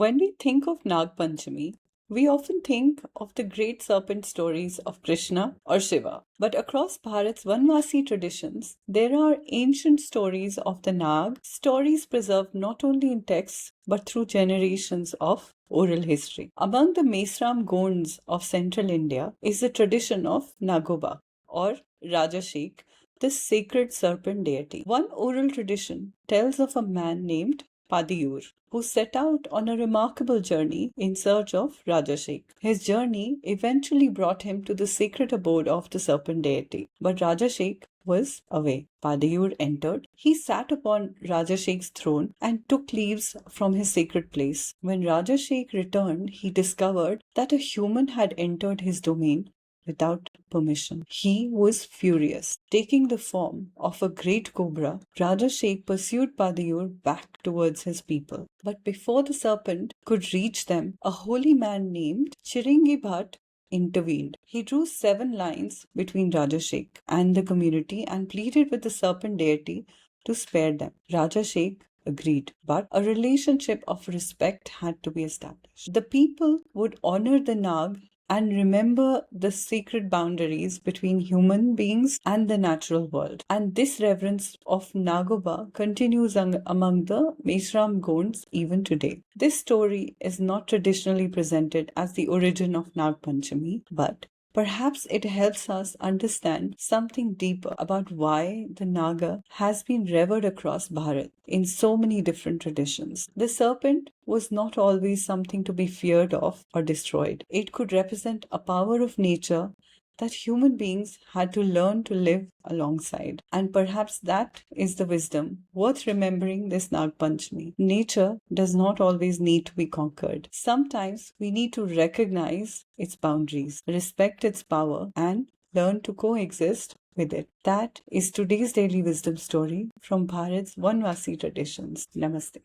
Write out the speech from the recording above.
When we think of Nag Panchami, we often think of the great serpent stories of Krishna or Shiva. But across Bharat's Vanvasi traditions, there are ancient stories of the Nag, stories preserved not only in texts but through generations of oral history. Among the Mesram Gonds of central India is the tradition of Nagoba or Rajashek, the sacred serpent deity. One oral tradition tells of a man named Padiyur, who set out on a remarkable journey in search of Rajashek. His journey eventually brought him to the sacred abode of the serpent deity, but Rajashek was away. Padiyur entered. He sat upon Rajashek's throne and took leaves from his sacred place. When Rajashek returned, he discovered that a human had entered his domain without permission. He was furious. Taking the form of a great cobra, Rajashek pursued Padiyur back towards his people. But before the serpent could reach them, a holy man named Chiringi Bhatt intervened. He drew 7 lines between Rajashek and the community and pleaded with the serpent deity to spare them. Rajashek agreed, but a relationship of respect had to be established. The people would honor the Nag and remember the sacred boundaries between human beings and the natural world. And this reverence of Nagoba continues among the Mesram Gonds even today. This story is not traditionally presented as the origin of Nag Panchami, but perhaps it helps us understand something deeper about why the Naga has been revered across Bharat in so many different traditions. The serpent was not always something to be feared of or destroyed. It could represent a power of nature that human beings had to learn to live alongside. And perhaps that is the wisdom worth remembering this Nag Panchami. Nature does not always need to be conquered. Sometimes we need to recognize its boundaries, respect its power, and learn to coexist with it. That is today's daily wisdom story from Bharat's Vanvasi traditions. Namaste.